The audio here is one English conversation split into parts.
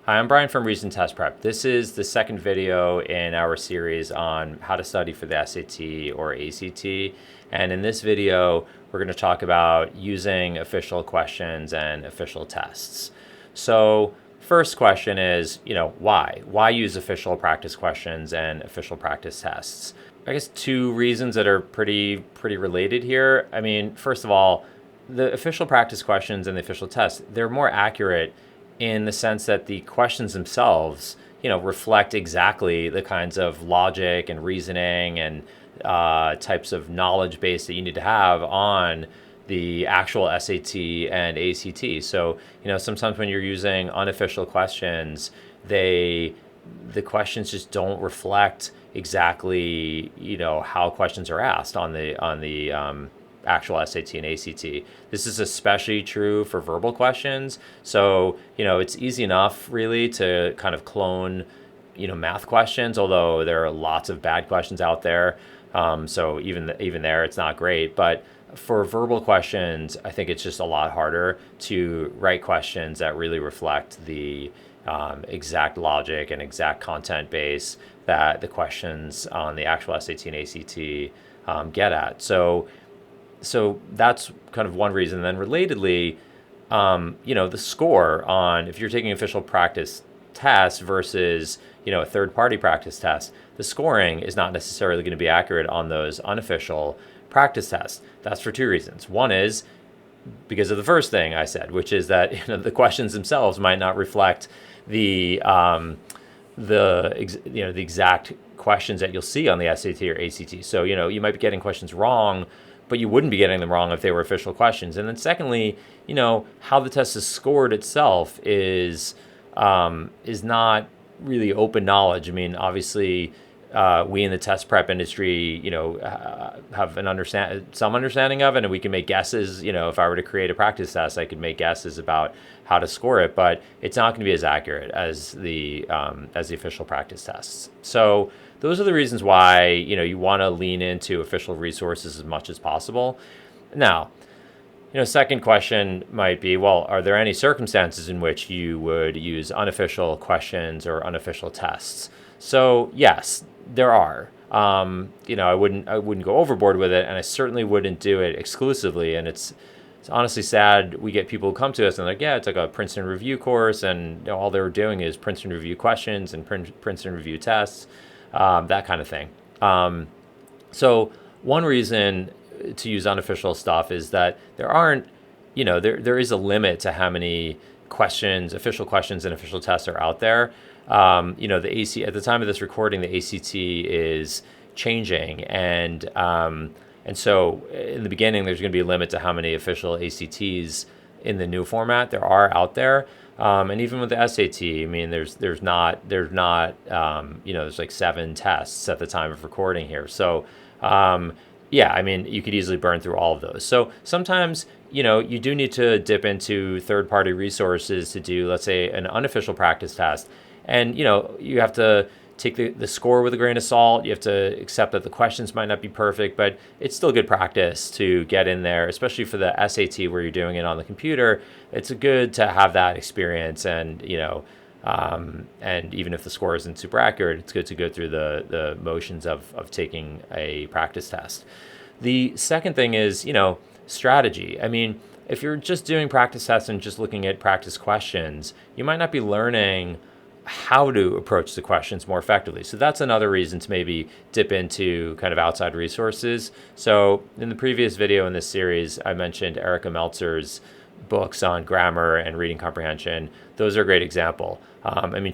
Hi, I'm Brian from Reason Test Prep. This is the second video in our series on how to study for the SAT or ACT. And in this video, we're going to talk about using official questions and official tests. So first question is, why? Why use official practice questions and official practice tests? I guess two reasons that are pretty related here. I mean, first of all, the official practice questions and the official tests, they're more accurate in the sense that the questions themselves, reflect exactly the kinds of logic and reasoning and types of knowledge base that you need to have on the actual SAT and ACT. So, sometimes when you're using unofficial questions, the questions just don't reflect exactly, how questions are asked on the actual SAT and ACT. This is especially true for verbal questions. So, it's easy enough really to kind of clone, math questions, although there are lots of bad questions out there. So even there, it's not great. But for verbal questions, I think it's just a lot harder to write questions that really reflect the exact logic and exact content base that the questions on the actual SAT and ACT get at. So that's kind of one reason. Then relatedly, the score on if you're taking official practice tests versus, a third-party practice test, the scoring is not necessarily going to be accurate on those unofficial practice tests. That's for two reasons. One is because of the first thing I said, which is that the questions themselves might not reflect the exact questions that you'll see on the SAT or ACT. So you might be getting questions wrong, but you wouldn't be getting them wrong if they were official questions. And then secondly, how the test is scored itself is not really open knowledge. I mean, obviously, we in the test prep industry, have some understanding of it, and we can make guesses. If I were to create a practice test, I could make guesses about how to score it, but it's not going to be as accurate as the official practice tests. So those are the reasons why you want to lean into official resources as much as possible. Now, second question might be, well, are there any circumstances in which you would use unofficial questions or unofficial tests? So yes, there are. I wouldn't go overboard with it, and I certainly wouldn't do it exclusively. And it's honestly sad. We get people who come to us and like, yeah, it's like a Princeton review course, and all they're doing is Princeton review questions and Princeton review tests, that kind of thing. So one reason to use unofficial stuff is that there aren't, there is a limit to how many questions, official questions and official tests are out there. The AC at the time of this recording, the ACT is changing, and so in the beginning, there's going to be a limit to how many official ACTs in the new format there are out there. And even with the SAT, I mean, there's like 7 tests at the time of recording here. So, yeah, I mean, you could easily burn through all of those. So sometimes, you do need to dip into third-party resources to do, let's say, an unofficial practice test. And, you have to take the score with a grain of salt. You have to accept that the questions might not be perfect, but it's still good practice to get in there, especially for the SAT where you're doing it on the computer. It's good to have that experience, and, and even if the score isn't super accurate, it's good to go through the motions of taking a practice test. The second thing is, strategy. I mean, if you're just doing practice tests and just looking at practice questions, you might not be learning how to approach the questions more effectively. So that's another reason to maybe dip into kind of outside resources. So in the previous video in this series, I mentioned Erica Meltzer's books on grammar and reading comprehension. Those are a great example.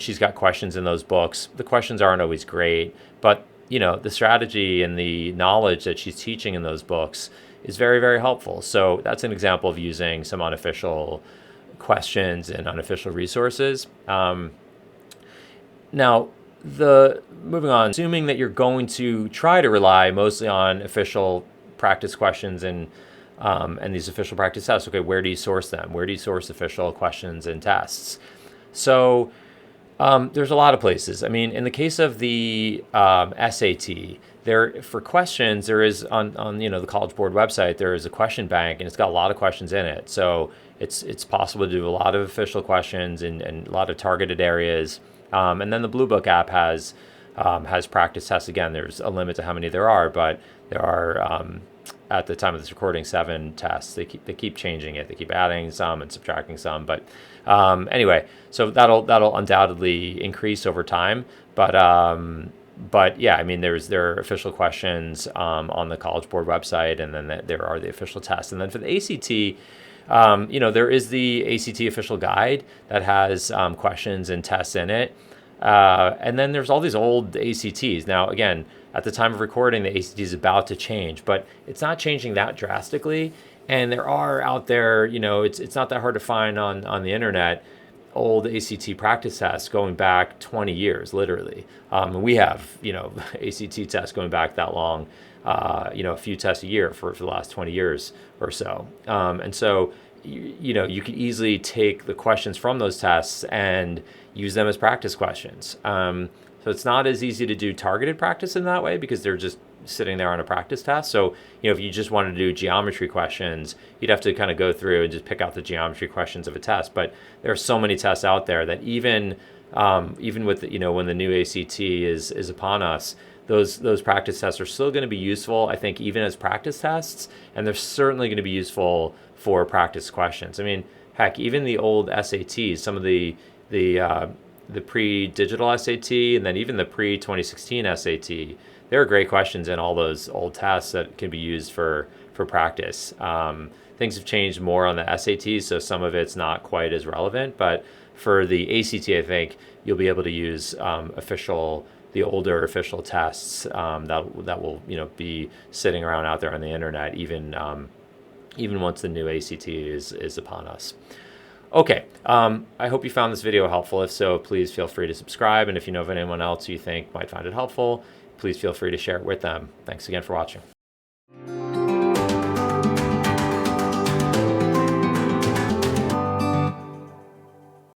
She's got questions in those books. The questions aren't always great, but the strategy and the knowledge that she's teaching in those books is very, very helpful. So that's an example of using some unofficial questions and unofficial resources. Now, moving on, assuming that you're going to try to rely mostly on official practice questions and these official practice tests, okay, where do you source them? Where do you source official questions and tests? So There's a lot of places. I mean, in the case of the SAT, there for questions, there is on the College Board website, there is a question bank, and it's got a lot of questions in it. So it's possible to do a lot of official questions and a lot of targeted areas. And then the Bluebook app has practice tests. Again, there's a limit to how many there are, but there are at the time of this recording 7 tests. They keep changing it. They keep adding some and subtracting some. But anyway, so that'll undoubtedly increase over time. But yeah, I mean, there are official questions on the College Board website, and then there are the official tests. And then for the ACT, there is the ACT official guide that has questions and tests in it. And then there's all these old ACTs. Now, again, at the time of recording, the ACT is about to change, but it's not changing that drastically. And there are out there, it's not that hard to find on the internet, old ACT practice tests going back 20 years, literally. And we have, ACT tests going back that long, a few tests a year for the last 20 years or so. And so, you could easily take the questions from those tests and use them as practice questions. So it's not as easy to do targeted practice in that way because they're just sitting there on a practice test. So, if you just wanted to do geometry questions, you'd have to kind of go through and just pick out the geometry questions of a test. But there are so many tests out there that even with when the new ACT is upon us, those practice tests are still going to be useful, I think, even as practice tests, and they're certainly going to be useful for practice questions. I mean, heck, even the old SATs, some of the pre-digital SAT, and then even the pre-2016 SAT, there are great questions in all those old tests that can be used for practice. Things have changed more on the SATs, so some of it's not quite as relevant, but for the ACT, I think you'll be able to use the older official tests that will be sitting around out there on the internet even once the new ACT is upon us. Okay, I hope you found this video helpful. If so, please feel free to subscribe, and if you know of anyone else you think might find it helpful, please feel free to share it with them. Thanks again for watching.